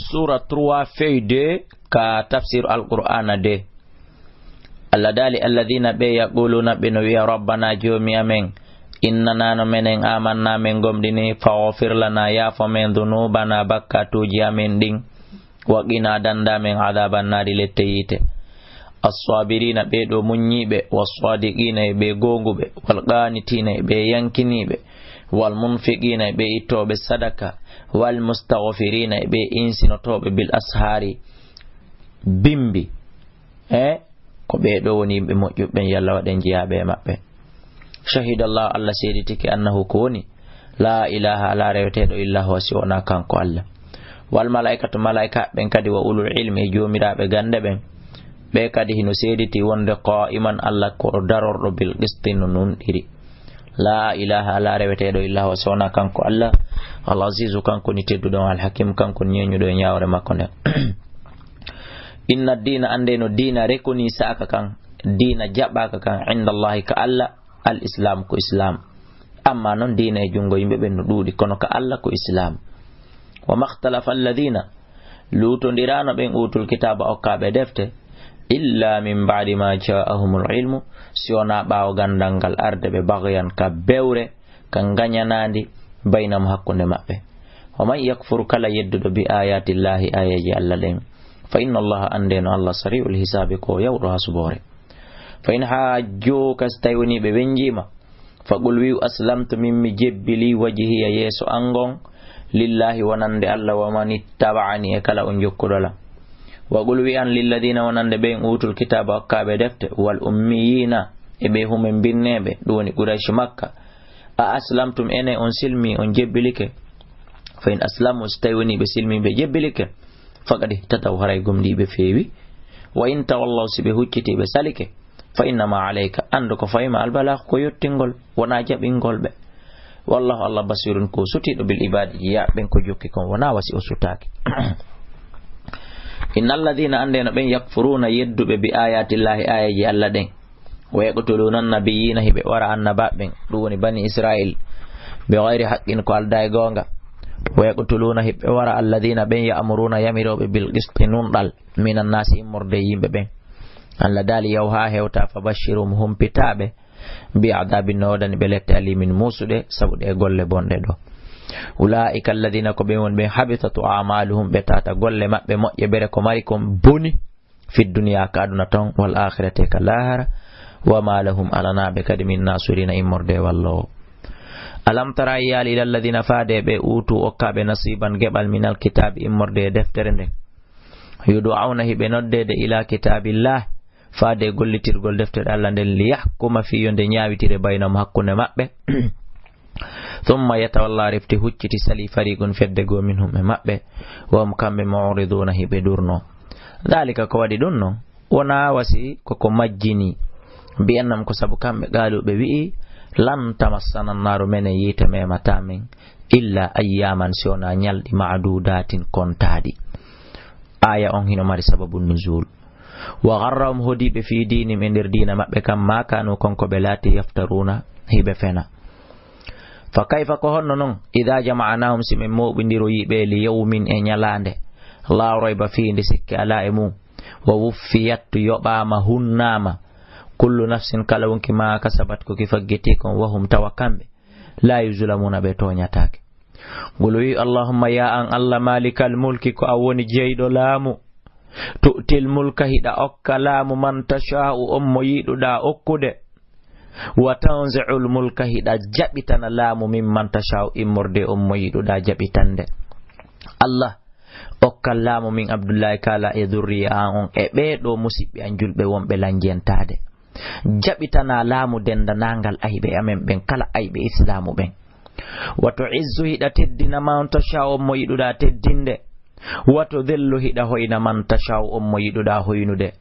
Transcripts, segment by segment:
Surah 3 feuille 2 ka Tafsir al Quran de Allah dali alladhina be yaquluna be no wiya rabbana jomi amen innana no menen amanna men gomdini faghfir lana ya famen dhunubana bakkatuji amen din wa qina danda men adaban nari letteyite as-sabirina be do munyibe was-sadiqina be gongube wal qanitina be yankinibe wal munfiqina be itobe sadaka wal mustaghfirina be insinotobe bil ashari bimbi ko be do woni be mojjube yalla waden jiyabe mabbe shahidallahu Allah seeditiki annahu kuni la ilaha la rewtedo illa huwa siwana kanko Allah wal malaikatu malaika ben kadi wa ulul ilmi jomirabe gande ben be kadi hino seediti wonde qa'iman Allah ko darordo bil qistin nun diri la ilaha la rewtedo illa huwa siwana kanko Allah al azizu kanko ni teddudo al hakim kanko nyenyudo nyaawre makko ne inna dina andeno dina rekoni saka kan dina jabaka kan indallahi ka Allah al islam ko islam amma non dina e jungo yimbe ben no dudi kono ka Allah ko islam wa makhtalafa alladhina lutondirano ben utul kitaba okabe defte illa min ba'di ma ja'ahumul ilmu siona bawo gandangal arde be bagyan ka bewre kan ganyanandi bainam hakkunde mabbe wa man yakfur kala yeddudo bi ayati llahi ayaji Allah den fa inna allaha andeno Allah sari'ul hisabi ko yawdo hasbore fa in hajjuka stayuni be benjima faqul wi aslamtu mimmi jebbili wajhi ya yeso angon lillahi wanande Allah wa man ittaba'ani e kala on jokkudola wa qul wi an lil ladina wanande be utul kitaba akabe defte wal ummiyina e be humen binnebe doni quraish makka a aslamtum ene on silmi on jebbilike fa in aslamu stayuni be silmi be jebbilike faqadi tataw haray gomdi be fewi wa in tawallaw sibe hucciti be salike fa inna ma alayka ando ko fayma al balagh ko yottingol wona jabingol be wallahu Allah basirun ko sutido bil ibadi ya ben ko jokki kon wona wasi o sutaki innal ladina andena ben yakfuruna yeddube bi ayati llahi ayaji Allah den wa yaqtuluna nabiyina hibe wara annaba ben dum woni bani israil be ghairi haqqin ko alday gonga wa yaqtuluna hibe wara alladina ben ya'muruna yamirobe bil qisti nundal minan nasi murde yimbe ben Allah dali yawha hewta fabashirum hum pitabe bi adabin nodani belette alimin musude sabude golle bonde do ulaika alladina ko be won be habitatu a'maluhum betata golle mabbe mojje bere ko mari kom boni fi dunya ka aduna ton wal akhirati ka lahara wa ma lahum alana be kadi min nasurina imorde wallo alam tara ya lil alladina fade be utu okabe nasiban gebal minal kitab imorde deftere nde yudu'auna hibe noddede ila kitabillah fade gollitirgol deftere Allah den liyahkuma fi yonde nyaawitire baynam hakkunde mabbe thumma yatawalla rifti hucciti sali fariqun fedde go minhum e mabbe wa hum kambe mu'riduna hibe durno dalika ko wadi dunno wona wasi ko majjini bi annam ko sabu kambe galube wi lam tamassana naru mene yite memata men illa ayyaman siona nyaldi ma'dudatin kontadi aya on hino mari sababun nuzul wa gharram hudi be fi dini min dina mabbe kam ma kanu konko be lati yaftaruna hibe fena fa kayfa ko honno non idha jama'nahum simin mobindiro yibe li yawmin e nyalande la rayba fi ndi sikki ala emu wa wuffiyat yobama hunnama kullu nafsin kala wonki ma kasabat ko kifaggeti kon wahum tawakkambe la yuzlamuna be tonyatake goloyi allahumma ya an allah malikal mulki ko awoni jeydo laamu tu'til mulka hida okka laamu man tasha'u ummo yiduda okkude wa tanzi'ul mulka hida jabitana laamu mimman tasha'u immorde ummo yiduda jabitande Allah okka laamu min Abdoullaye kala e dhurriya on e beedo musibbe an julbe wonbe lanjentade jabitana laamu dendanangal aybe amen ben kala aybe islamu ben wato izzu hida teddina man tasha'u ummo yiduda teddinde wato dhillu hida hoyna man tasha'u ummo yiduda hoynude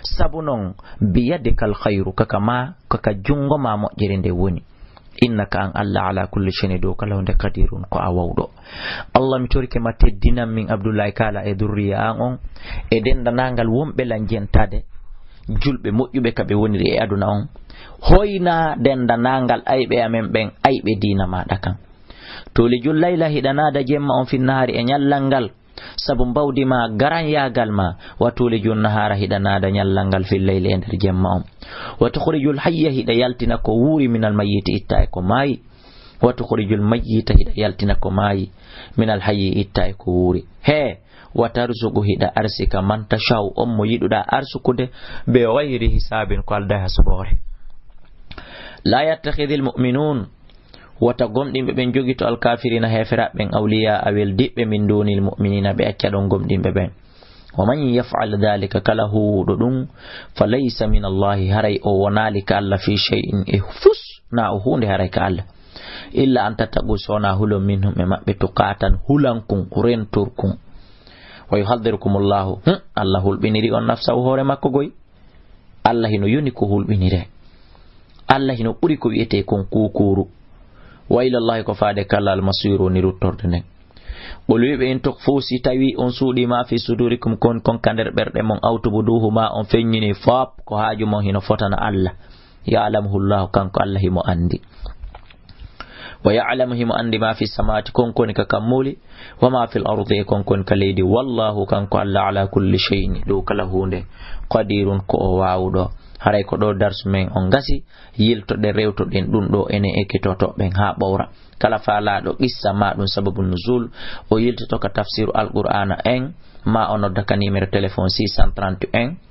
sabunon biyadikal khairu kaka jungo ma mojjirinde woni innaka an Allah ala kulli shay'in do kala hunde qadirun ko awawdo Allah mi torike ma teddinam min Abdoullaye kala e dhurriya on e dendanangal wombe lanjentade julbe mojjube kabe woniri e aduna on hoyna dendanangal aybe amen ben aybe dina ma dakan to li jullaila hidanada jemma on fi nahari e nyallangal sabum bawdi ma garan yagal ma wa tulijun nahara hidanada nyallangal fil layli ender jemma wa tukhrijul hayya hida yaltina ko wuri minal mayyiti itta ko mai wa tukhrijul mayyita hida yaltina ko mai minal hayyi itta ko wuri he wa tarzuqu hida arsika man tashaw mo yiduda arsukude be wayri hisabin ko alda hasbore la yattakhidhul mu'minun wata gomdimbe ben jogito al kafirina hefera ben awliya awel dibbe min dunil mu'minina be accadon gomdimbe ben wa man yaf'al dhalika kalahu dudum falaysa min Allah haray o wonalika alla fi shay'in ihfus na hunde haray ka alla illa an tattaqu sona hulum minhum e mabbe tuqatan hulankun renturkun wa yuhadhirukumullahu Allah hulbiniri on nafsahu hore makko goy Allah hino yoni ko hulbinire Allah hino buri ko wiete kon kukuru wa ila Allah ko faade kala al masiru ni ruttorde nen bolwibe en tok fosi tawi on suudi ma fi sudurikum kon kander berde mon awtubuduhu ma on fenyini fap ko haaju mon hino fotana Allah ya'lamuhu Allah kanko Allah himo andi wa ya'lamuhu andi ma fi samawati kon ka kamuli wa ma fil ardi kon ka leydi wallahu kanko Allah ala kulli shay'in do kala hunde qadirun ko waawdo haray ko do darsu men on gasi yilto de rewto den dum do ene ekitoto ben ha bawra kala faala do qissa ma dum sababu nuzul o yilto ka tafsir al Quran en ma on nodda ka numéro téléphone 631